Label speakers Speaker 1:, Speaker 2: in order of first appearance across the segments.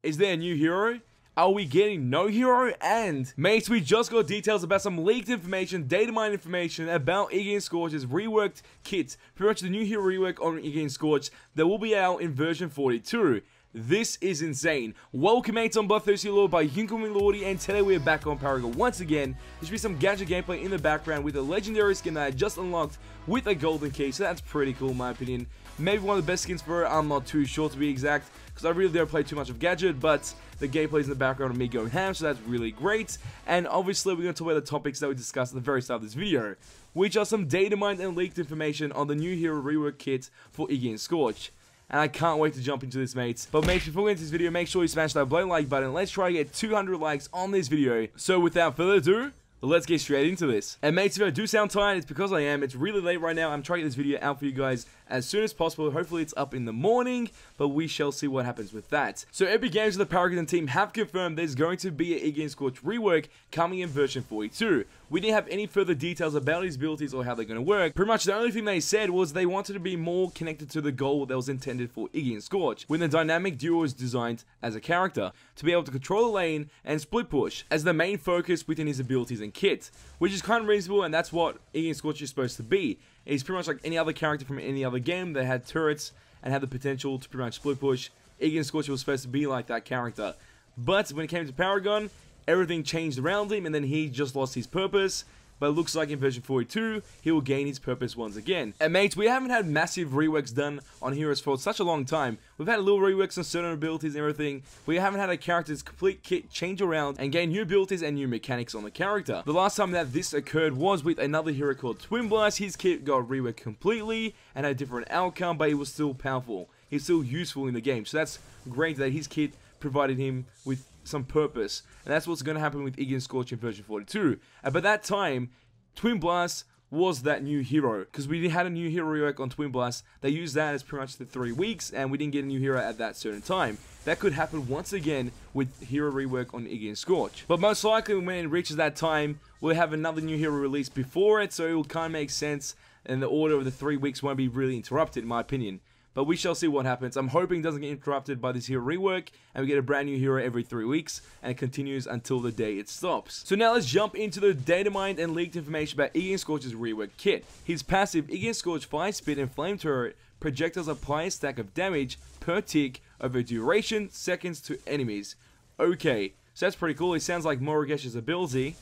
Speaker 1: Is there a new hero? Are we getting no hero? And mates, we just got details about some leaked information, data mine information about IGGY and SCORCH's reworked kit. Pretty much the new hero rework on IGGY and SCORCH that will be out in version 42. This is insane. Welcome mates, I'm Bloodthirsty Lord by Yunkum Lordy, and today we are back on Paragon once again. There should be some gadget gameplay in the background with a legendary skin that I just unlocked with a golden key, so that's pretty cool in my opinion. Maybe one of the best skins for it, I'm not too sure to be exact, because I really don't play too much of gadget, but the gameplay is in the background of me going ham, so that's really great. And obviously we're going to talk about the topics that we discussed at the very start of this video, which are some data mined and leaked information on the new hero rework kit for IGGY and SCORCH. And I can't wait to jump into this, mates. But mates, before we get into this video, make sure you smash that bloody like button. Let's try to get 200 likes on this video. So without further ado, let's get straight into this. And mates, if I do sound tired, it's because I am. It's really late right now. I'm trying to get this video out for you guys as soon as possible. Hopefully it's up in the morning, but we shall see what happens with that. So Epic Games and the Paragon team have confirmed there's going to be an IGGY and SCORCH rework coming in version 42. We didn't have any further details about his abilities or how they're going to work. Pretty much the only thing they said was they wanted to be more connected to the goal that was intended for IGGY and SCORCH, when the dynamic duo is designed as a character, to be able to control the lane and split push as the main focus within his abilities and kit, which is kind of reasonable, and that's what IGGY and SCORCH is supposed to be. He's pretty much like any other character from any other game that had turrets and had the potential to pretty much split push. IGGY and SCORCH was supposed to be like that character. But when it came to Paragon, everything changed around him and then he just lost his purpose. But it looks like in version 42, he will gain his purpose once again. And mates, we haven't had massive reworks done on heroes for such a long time. We've had little reworks on certain abilities and everything. We haven't had a character's complete kit change around and gain new abilities and new mechanics on the character. The last time that this occurred was with another hero called Twin Blast. His kit got reworked completely and had a different outcome, but he was still powerful. He's still useful in the game. So that's great that his kit provided him with some purpose, and that's what's going to happen with IGGY and SCORCH in version 42. And by that time, Twin Blast was that new hero, because we had a new hero rework on Twin Blast. They used that as pretty much the 3 weeks, and we didn't get a new hero at that certain time. That could happen once again with hero rework on IGGY and SCORCH. But most likely when it reaches that time, we'll have another new hero released before it, so it will kind of make sense, and the order of the 3 weeks won't be really interrupted in my opinion. But we shall see what happens. I'm hoping it doesn't get interrupted by this hero rework, and we get a brand new hero every 3 weeks, and it continues until the day it stops. So now let's jump into the data mined and leaked information about IGGY and SCORCH's rework kit. His passive IGGY and SCORCH Fire Spit and Flame Turret projectiles apply a stack of damage per tick over duration, seconds to enemies. Okay, so that's pretty cool. It sounds like Moragesh's ability,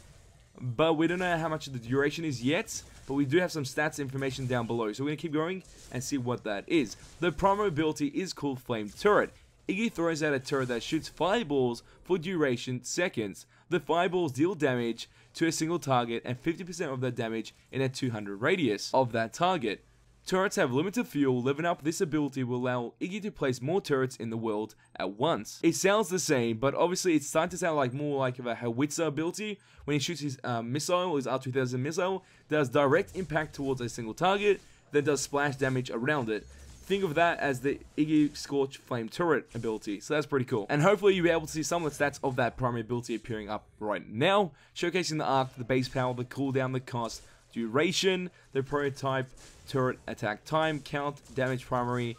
Speaker 1: but we don't know how much the duration is yet. But we do have some stats information down below, so we're going to keep going and see what that is. The primary ability is called Flame Turret. IGGY throws out a turret that shoots fireballs for duration seconds. The fireballs deal damage to a single target and 50% of that damage in a 200 radius of that target. Turrets have limited fuel. Leveling up this ability will allow IGGY to place more turrets in the world at once. It sounds the same, but obviously it's starting to sound like more like a howitzer ability. When he shoots his missile, his R2000 missile, does direct impact towards a single target, then does splash damage around it. Think of that as the IGGY SCORCH Flame Turret ability, so that's pretty cool. And hopefully you'll be able to see some of the stats of that primary ability appearing up right now, showcasing the arc, the base power, the cooldown, the cost, duration, the prototype, turret attack time, count, damage primary,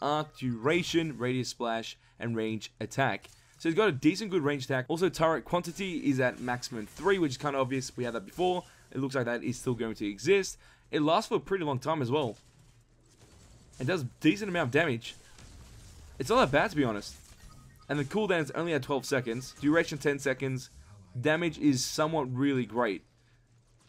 Speaker 1: arc, duration, radius splash, and range attack. So he's got a decent good range attack. Also turret quantity is at maximum 3, which is kind of obvious. We had that before. It looks like that is still going to exist. It lasts for a pretty long time as well. It does a decent amount of damage. It's not that bad to be honest. And the cooldown is only at 12 seconds. Duration 10 seconds. Damage is somewhat really great.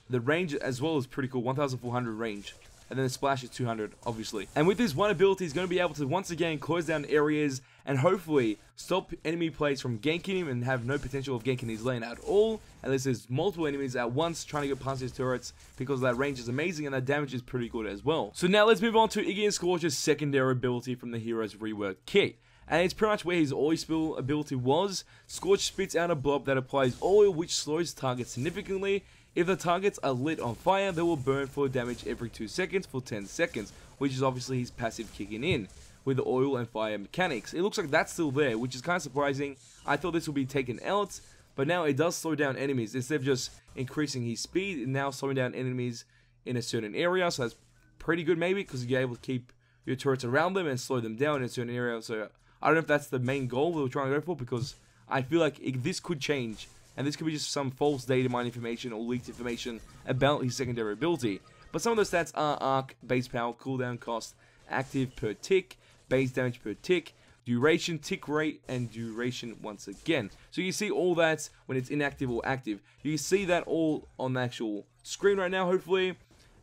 Speaker 1: The range as well is pretty cool, 1400 range. And then the splash is 200, obviously. And with this one ability, he's going to be able to once again close down areas and hopefully stop enemy players from ganking him and have no potential of ganking his lane at all. Unless there's multiple enemies at once trying to get past his turrets, because that range is amazing and that damage is pretty good as well. So now let's move on to IGGY and SCORCH's secondary ability from the hero's rework kit. And it's pretty much where his oil spill ability was. SCORCH spits out a blob that applies oil, which slows targets significantly. If the targets are lit on fire, they will burn for damage every 2 seconds for 10 seconds, which is obviously his passive kicking in with the oil and fire mechanics. It looks like that's still there, which is kind of surprising. I thought this would be taken out, but now it does slow down enemies. Instead of just increasing his speed, it's now slowing down enemies in a certain area, so that's pretty good maybe, because you're able to keep your turrets around them and slow them down in a certain area. So I don't know if that's the main goal we were trying to go for, because I feel like this could change. And this could be just some false data mine information or leaked information about his secondary ability. But some of the stats are arc, base power, cooldown cost, active per tick, base damage per tick, duration, tick rate, and duration once again. So you see all that when it's inactive or active. You see that all on the actual screen right now, hopefully.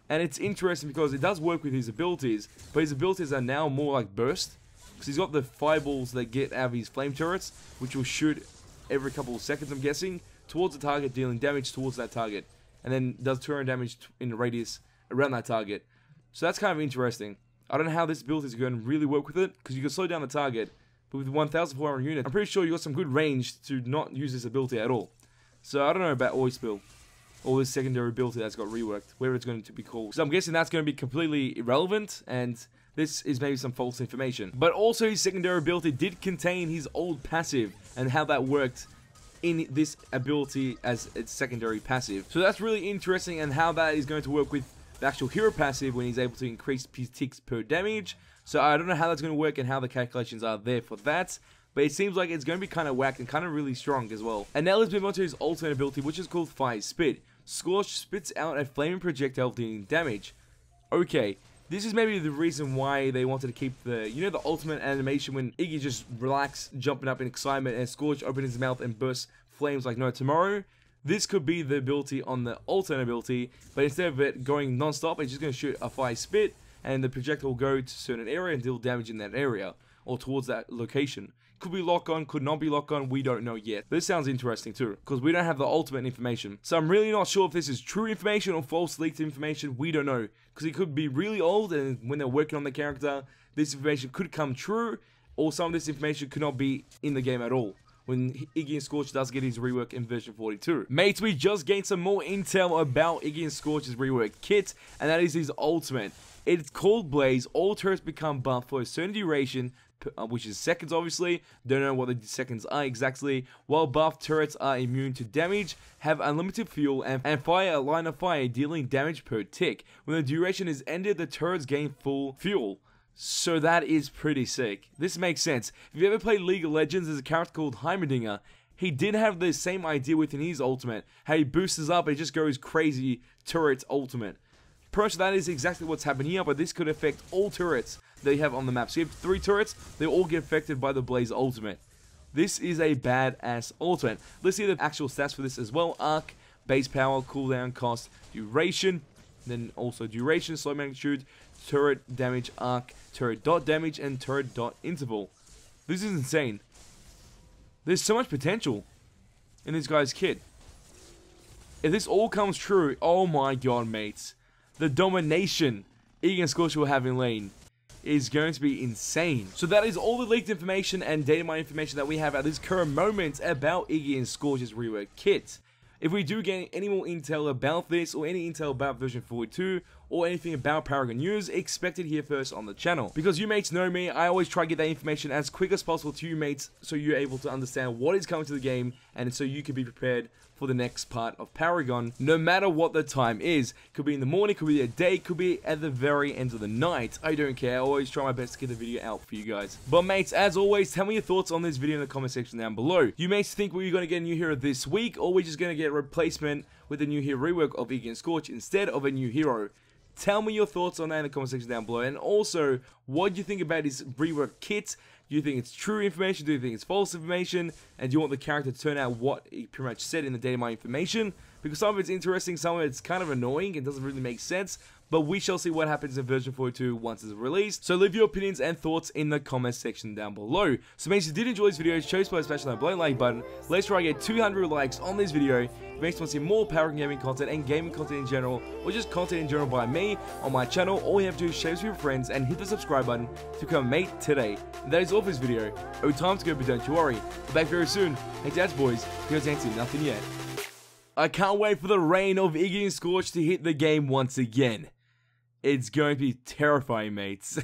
Speaker 1: And it's interesting because it does work with his abilities, but his abilities are now more like burst. Because he's got the fireballs that get out of his flame turrets, which will shoot every couple of seconds, I'm guessing, towards the target, dealing damage towards that target. And then does 200 damage in the radius around that target. So that's kind of interesting. I don't know how this ability is going to really work with it, because you can slow down the target, but with 1,400 units, I'm pretty sure you got some good range to not use this ability at all. So I don't know about Oil or this secondary ability that's got reworked, whether it's going to be called. So I'm guessing that's going to be completely irrelevant, and this is maybe some false information. But also his secondary ability did contain his old passive, and how that worked in this ability as its secondary passive. So that's really interesting, and how that is going to work with the actual hero passive when he's able to increase his ticks per damage. So I don't know how that's going to work and how the calculations are there for that. But it seems like it's going to be kind of whack and kind of really strong as well. And now let's move on to his ultimate ability, which is called Fire Spit. Scorch spits out a flaming projectile dealing damage. Okay, this is maybe the reason why they wanted to keep the, you know, the ultimate animation when Iggy just relax, jumping up in excitement, and Scorch opens his mouth and bursts flames like no tomorrow. This could be the ability on the alternate ability, but instead of it going non-stop, it's just going to shoot a Fire Spit, and the projectile will go to a certain area and deal damage in that area, or towards that location. Could be lock on, could not be lock on, we don't know yet. This sounds interesting too, because we don't have the ultimate information. So I'm really not sure if this is true information or false leaked information, we don't know. Because it could be really old, and when they're working on the character, this information could come true, or some of this information could not be in the game at all, when Iggy and Scorch does get his rework in version 42. Mates, we just gained some more intel about Iggy and Scorch's rework kit, and that is his ultimate. It's called Blaze. All turrets become buffed for a certain duration, which is seconds obviously, don't know what the seconds are exactly, while buffed turrets are immune to damage, have unlimited fuel, and fire a line of fire dealing damage per tick. When the duration is ended, the turrets gain full fuel. So that is pretty sick. This makes sense. If you ever played League of Legends, there's a character called Heimerdinger. He did have the same idea within his ultimate, how he boosts up and just goes crazy turrets ultimate. Pretty much that is exactly what's happened here, but this could affect all turrets that you have on the map. So you have 3 turrets, they all get affected by the Blaze ultimate. This is a badass ultimate. Let's see the actual stats for this as well. Arc, base power, cooldown, cost, duration, then also duration, slow magnitude, turret damage, arc, turret dot damage, and turret dot interval. This is insane. There's so much potential in this guy's kit. If this all comes true, oh my god, mates. The domination Iggy and Scorch will have in lane is going to be insane. So that is all the leaked information and data mine information that we have at this current moment about Iggy and Scorch's rework kit. If we do get any more intel about this, or any intel about version 42, or anything about Paragon news, expect it here first on the channel. Because you mates know me, I always try to get that information as quick as possible to you mates, so you're able to understand what is coming to the game, and so you can be prepared for the next part of Paragon, no matter what the time is. Could be in the morning, could be a day, could be at the very end of the night. I don't care, I always try my best to get the video out for you guys. But mates, as always, tell me your thoughts on this video in the comment section down below. You mates think we're going to get a new hero this week, or we're just going to get a replacement with a new hero rework of Iggy and Scorch instead of a new hero? Tell me your thoughts on that in the comment section down below. And also, what do you think about his rework kit? Do you think it's true information? Do you think it's false information? And do you want the character to turn out what he pretty much said in the data mine information? Because some of it's interesting, some of it's kind of annoying, it doesn't really make sense. But we shall see what happens in version 42 once it's released. So leave your opinions and thoughts in the comment section down below. So make sure you did enjoy this video, show support, smash that like button. Let's try to get 200 likes on this video. If you want to see more Paragon gaming content and gaming content in general, or just content in general by me on my channel, all you have to do is share this with your friends and hit the subscribe button to become a mate today. And that is all for this video. Oh, time to go, but don't you worry. We're back very soon. Hey dads boys, you guys ain't seen nothing yet. I can't wait for the reign of Iggy and Scorch to hit the game once again. It's going to be terrifying, mates.